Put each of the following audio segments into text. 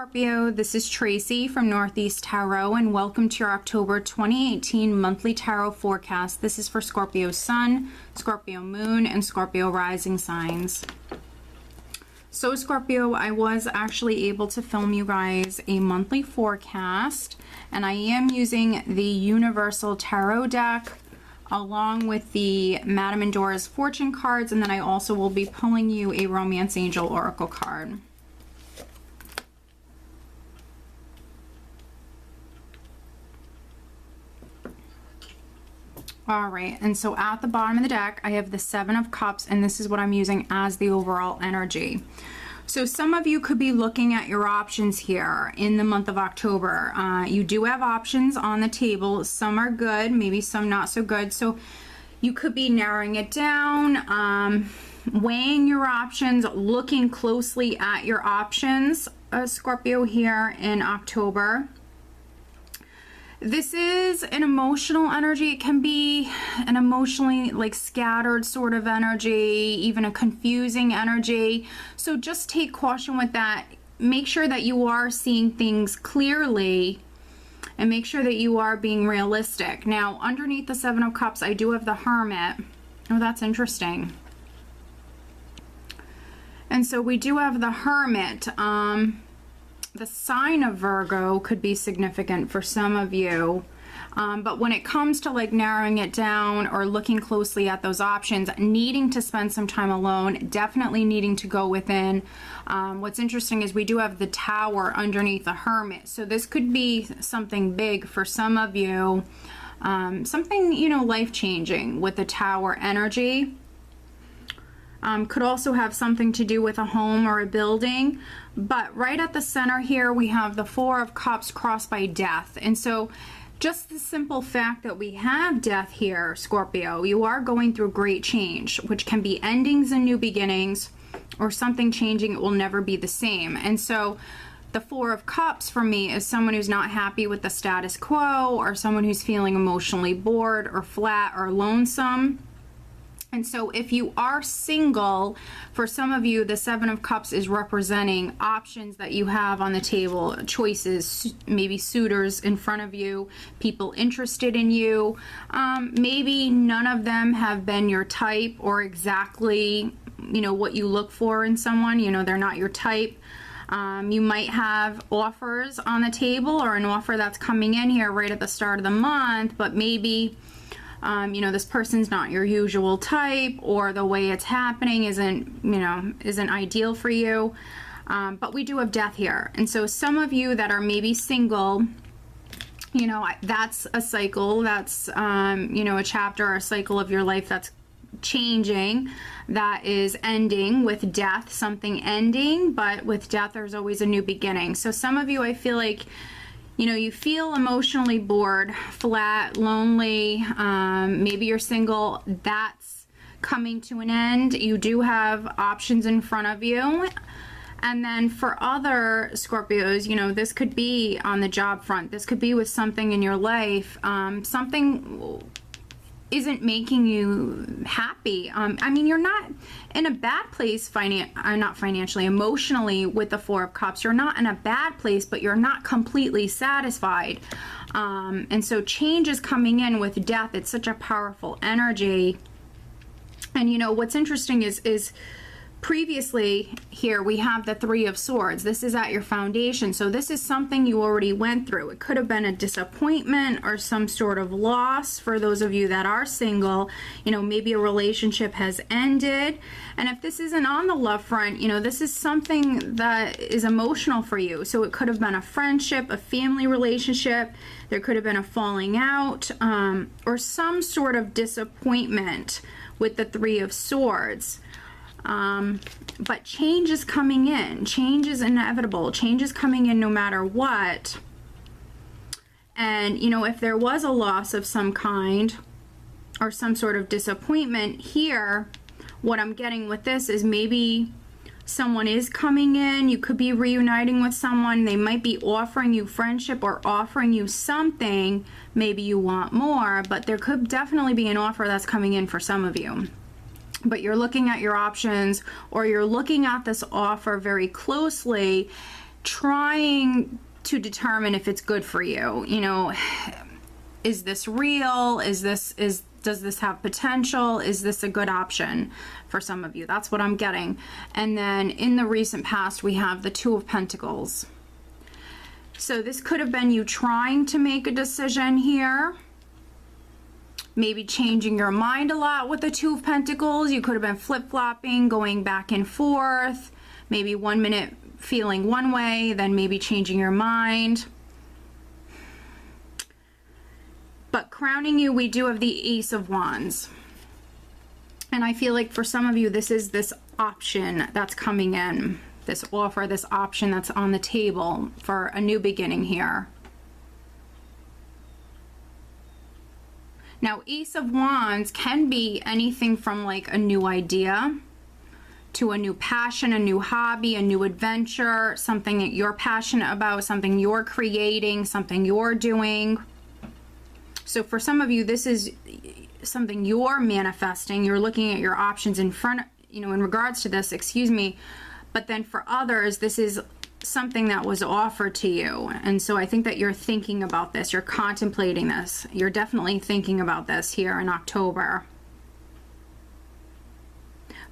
Scorpio, this is Tracy from Northeast Tarot, and welcome to your October 2018 monthly tarot forecast. This is for Scorpio Sun, Scorpio Moon, and Scorpio Rising signs. So Scorpio, I was actually able to film you guys a monthly forecast, and I am using the Universal Tarot deck along with the Madame Endora's Fortune cards, and then I also will be pulling you a Romance Angel Oracle card. All right, and so at the bottom of the deck, I have the Seven of Cups, and this is what I'm using as the overall energy. So some of you could be looking at your options here in the month of October. You do have options on the table. Some are good, maybe some not so good. So you could be narrowing it down, weighing your options, looking closely at your options, Scorpio, here in October. This is an emotional energy. It can be an emotionally scattered sort of energy, even a confusing energy. So just take caution with that. Make sure that you are seeing things clearly and make sure that you are being realistic. Now, underneath the Seven of Cups, I do have the Hermit. Oh, that's interesting. And so we do have the Hermit. The sign of Virgo could be significant for some of you, but when it comes to narrowing it down or looking closely at those options, needing to spend some time alone, definitely needing to go within. What's interesting is we do have the Tower underneath the Hermit, so this could be something big for some of you, something life-changing with the Tower energy. Could also have something to do with a home or a building, but right at the center here we have the Four of Cups crossed by death. And so just the simple fact that we have death here, Scorpio, you are going through great change, which can be endings and new beginnings, or something changing. It will never be the same. And so the Four of Cups for me is someone who's not happy with the status quo, or someone who's feeling emotionally bored or flat or lonesome. And so if you are single, for some of you, the Seven of Cups is representing options that you have on the table, choices, maybe suitors in front of you, people interested in you. Maybe none of them have been your type or exactly, what you look for in someone. They're not your type. You might have offers on the table, or an offer that's coming in here right at the start of the month, but maybe this person's not your usual type, or the way it's happening isn't ideal for you. But we do have death here. And so some of you that are maybe single, that's a cycle, that's, a chapter or a cycle of your life that's changing, that is ending with death, something ending, but with death, there's always a new beginning. So some of you, I feel like, you feel emotionally bored, flat, lonely, maybe you're single, that's coming to an end. You do have options in front of you. And then for other Scorpios, this could be on the job front. This could be with something in your life. Something isn't making you happy. I mean, you're not in a bad place not financially, emotionally with the Four of Cups. You're not in a bad place, but you're not completely satisfied. And so change is coming in with death. It's such a powerful energy. And what's interesting is previously here we have the Three of Swords. This is at your foundation. So this is something you already went through. It could have been a disappointment or some sort of loss for those of you that are single. Maybe a relationship has ended. And if this isn't on the love front, this is something that is emotional for you. So it could have been a friendship, a family relationship. There could have been a falling out, or some sort of disappointment with the Three of Swords. But change is coming in. Change is inevitable. Change is coming in no matter what. And, if there was a loss of some kind or some sort of disappointment here, what I'm getting with this is maybe someone is coming in. You could be reuniting with someone. They might be offering you friendship or offering you something. Maybe you want more, but there could definitely be an offer that's coming in for some of you. But you're looking at your options, or you're looking at this offer very closely, trying to determine if it's good for you. You know, is this real? Does this have potential? Is this a good option for some of you? That's what I'm getting. And then in the recent past, we have the Two of Pentacles. So this could have been you trying to make a decision here. Maybe changing your mind a lot with the Two of Pentacles. You could have been flip-flopping, going back and forth. Maybe 1 minute feeling one way, then maybe changing your mind. But crowning you, we do have the Ace of Wands. And I feel like for some of you, this is this option that's coming in. This offer, this option that's on the table for a new beginning here. Now, Ace of Wands can be anything from like a new idea to a new passion, a new hobby, a new adventure, something that you're passionate about, something you're creating, something you're doing. So for some of you, this is something you're manifesting. You're looking at your options in front, you know, in regards to this, excuse me. But then for others, this is something that was offered to you. And so I think that you're thinking about this. You're contemplating this. You're definitely thinking about this here in October.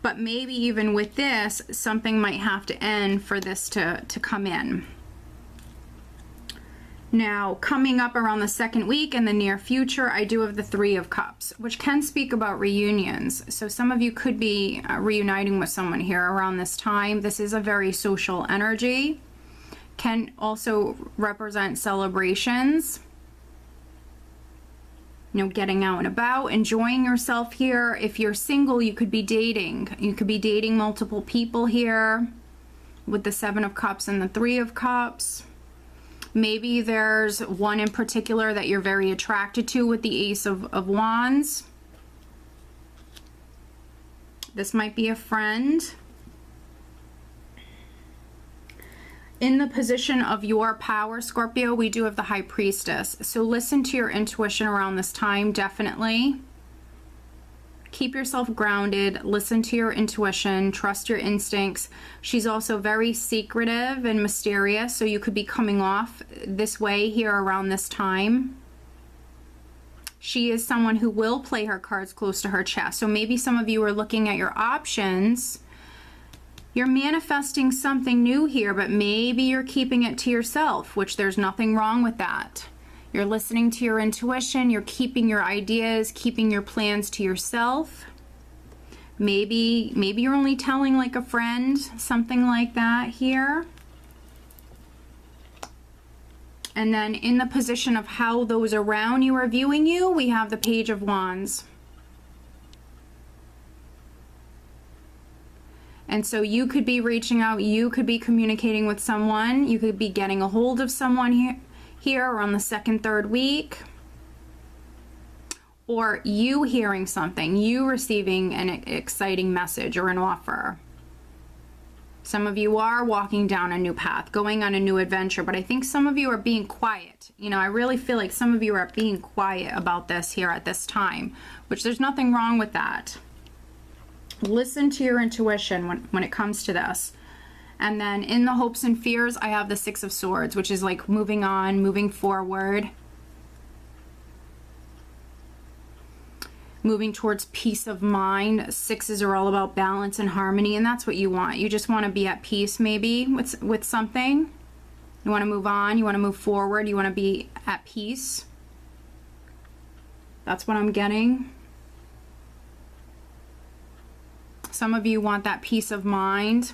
But maybe even with this, something might have to end for this to come in. Now, coming up around the second week in the near future, I do have the Three of Cups, which can speak about reunions. So some of you could be reuniting with someone here around this time. This is a very social energy. Can also represent celebrations. You know, getting out and about, enjoying yourself here. If you're single, you could be dating. You could be dating multiple people here with the Seven of Cups and the Three of Cups. Maybe there's one in particular that you're very attracted to with the Ace of Wands. This might be a friend. In the position of your power, Scorpio, we do have the High Priestess. So listen to your intuition around this time, definitely. Keep yourself grounded, listen to your intuition, trust your instincts. She's also very secretive and mysterious, so you could be coming off this way here around this time. She is someone who will play her cards close to her chest. So maybe some of you are looking at your options. You're manifesting something new here, but maybe you're keeping it to yourself, which there's nothing wrong with that. You're listening to your intuition, you're keeping your ideas, keeping your plans to yourself. Maybe you're only telling like a friend, something like that here. And then in the position of how those around you are viewing you, we have the Page of Wands. And so you could be reaching out, you could be communicating with someone, you could be getting a hold of someone here around the second, third week. Or you hearing something, you receiving an exciting message or an offer. Some of you are walking down a new path, going on a new adventure, but I think some of you are being quiet. You know, I really feel like some of you are being quiet about this here at this time, which there's nothing wrong with that. Listen to your intuition when it comes to this. And then in the hopes and fears, I have the Six of Swords, which is like moving on, moving forward. Moving towards peace of mind. Sixes are all about balance and harmony, and that's what you want. You just want to be at peace maybe with something. You want to move on, you want to move forward, you want to be at peace. That's what I'm getting. Some of you want that peace of mind.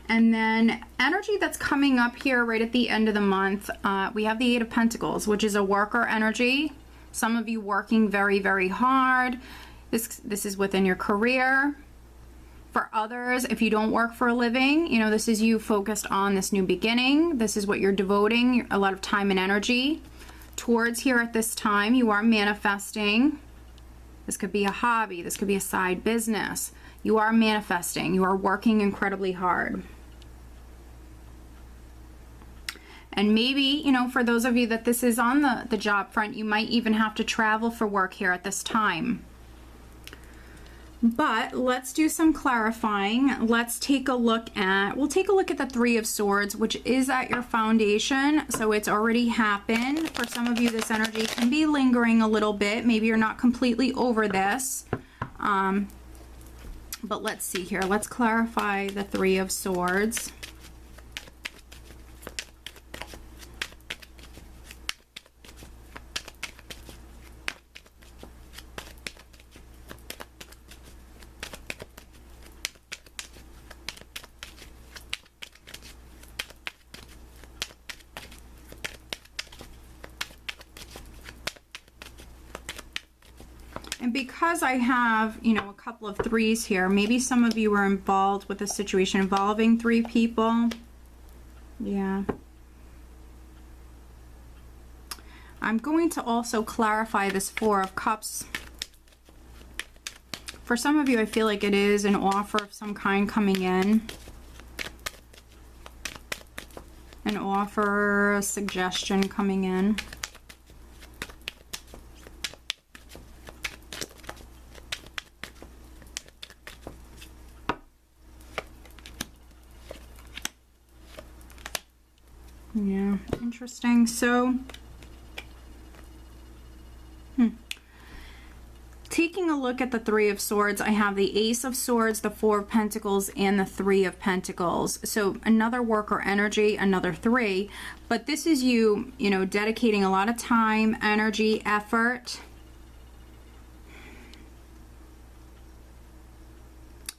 And then energy that's coming up here right at the end of the month, we have the Eight of Pentacles, which is a worker energy. Some of you working very, very hard. This is within your career. For others, if you don't work for a living, you know, this is you focused on this new beginning. This is what you're devoting a lot of time and energy towards here at this time. You are manifesting. This could be a hobby. This could be a side business. You are manifesting. You are working incredibly hard. And maybe, you know, for those of you that this is on the job front, you might even have to travel for work here at this time. But let's do some clarifying. Let's take a look at, we'll take a look at the Three of Swords, which is at your foundation. So it's already happened. For some of you, this energy can be lingering a little bit. Maybe you're not completely over this. But let's see here. Let's clarify the Three of Swords. And because I have, you know, a couple of threes here, maybe some of you were involved with a situation involving three people. Yeah. I'm going to also clarify this Four of Cups. For some of you, I feel like it is an offer of some kind coming in. An offer, a suggestion coming in. Yeah, interesting. So, taking a look at the Three of Swords, I have the Ace of Swords, the Four of Pentacles, and the Three of Pentacles. So another worker energy, another three. But this is you, you know, dedicating a lot of time, energy, effort.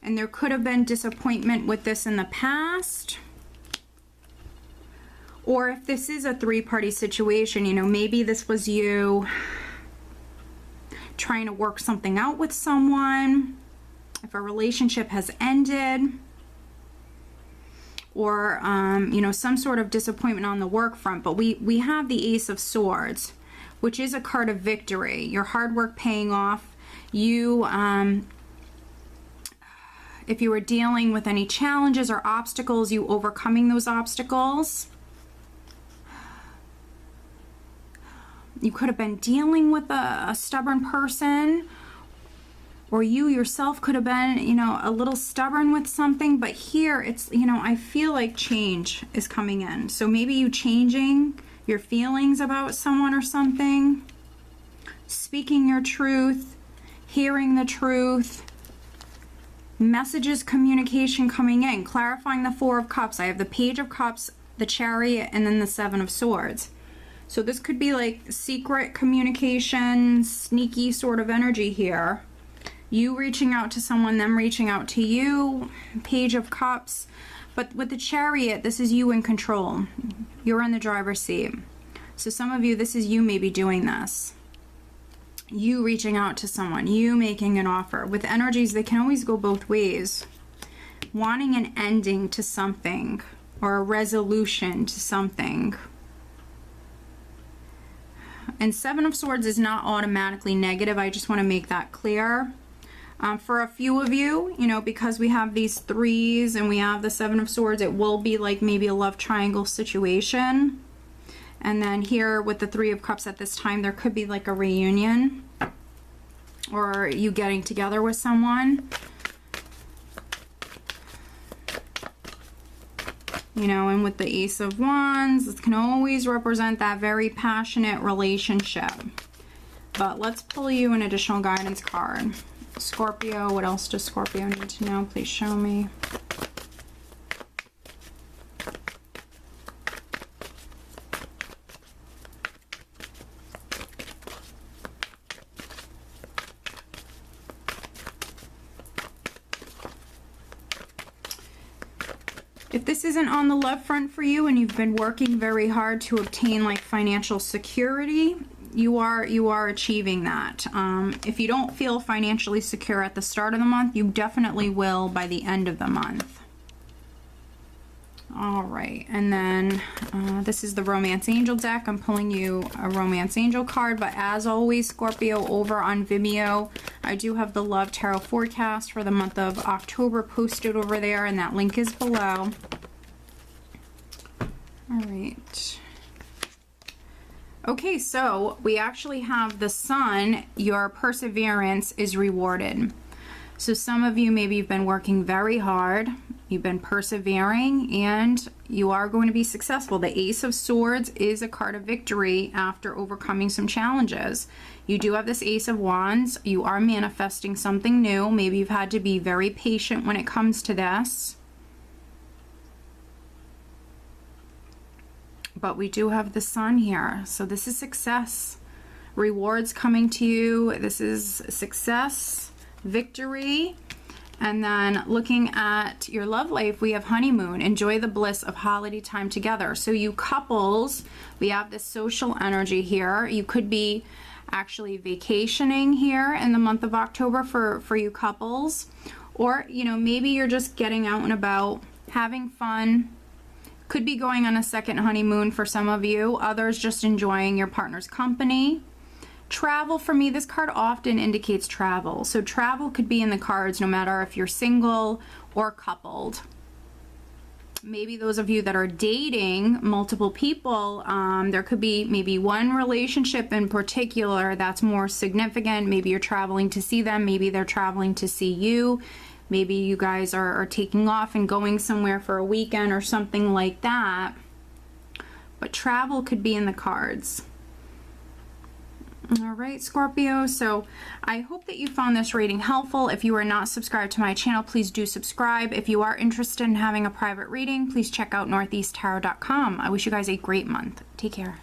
And there could have been disappointment with this in the past. Or if this is a three-party situation, you know, maybe this was you trying to work something out with someone. If a relationship has ended. Or, you know, some sort of disappointment on the work front. But we have the Ace of Swords, which is a card of victory. Your hard work paying off. You, if you were dealing with any challenges or obstacles, you overcoming those obstacles. You could have been dealing with a stubborn person, or you yourself could have been, you know, a little stubborn with something. But here it's, you know, I feel like change is coming in. So maybe you changing your feelings about someone or something, speaking your truth, hearing the truth, messages, communication coming in, clarifying the Four of Cups. I have the Page of Cups, the Chariot, and then the Seven of Swords. So this could be like secret communication, sneaky sort of energy here. You reaching out to someone, them reaching out to you, Page of Cups. But with the Chariot, this is you in control. You're in the driver's seat. So some of you, this is you maybe doing this. You reaching out to someone, you making an offer. With energies, they can always go both ways. Wanting an ending to something or a resolution to something. And Seven of Swords is not automatically negative. I just want to make that clear. For a few of you, you know, because we have these threes and we have the Seven of Swords, it will be like maybe a love triangle situation. And then here with the Three of Cups at this time, there could be like a reunion or you getting together with someone. You know, and with the Ace of Wands, this can always represent that very passionate relationship. But let's pull you an additional guidance card. Scorpio, what else does Scorpio need to know? Please show me. If this isn't on the love front for you and you've been working very hard to obtain like financial security, you are achieving that. If you don't feel financially secure at the start of the month, you definitely will by the end of the month. All right, and then this is the Romance Angel deck. I'm pulling you a Romance Angel card, but as always, Scorpio, over on Vimeo, I do have the Love Tarot forecast for the month of October posted over there, and that link is below. All right. Okay, so we actually have the Sun. Your perseverance is rewarded. So some of you, maybe you've been working very hard, you've been persevering, and you are going to be successful. The Ace of Swords is a card of victory after overcoming some challenges. You do have this Ace of Wands. You are manifesting something new. Maybe you've had to be very patient when it comes to this. But we do have the Sun here. So this is success. Rewards coming to you. This is success, victory. And then looking at your love life, we have honeymoon. Enjoy the bliss of holiday time together. So you couples, we have this social energy here. You could be actually vacationing here in the month of October for you couples. Or, you know, maybe you're just getting out and about, having fun. Could be going on a second honeymoon for some of you. Others just enjoying your partner's company. Travel, for me, this card often indicates travel. So travel could be in the cards no matter if you're single or coupled. Maybe those of you that are dating multiple people, there could be maybe one relationship in particular that's more significant. Maybe you're traveling to see them. Maybe they're traveling to see you. Maybe you guys are taking off and going somewhere for a weekend or something like that. But travel could be in the cards. All right, Scorpio, so I hope that you found this reading helpful. If you are not subscribed to my channel, please do subscribe. If you are interested in having a private reading, please check out northeasttarot.com. I wish you guys a great month. Take care.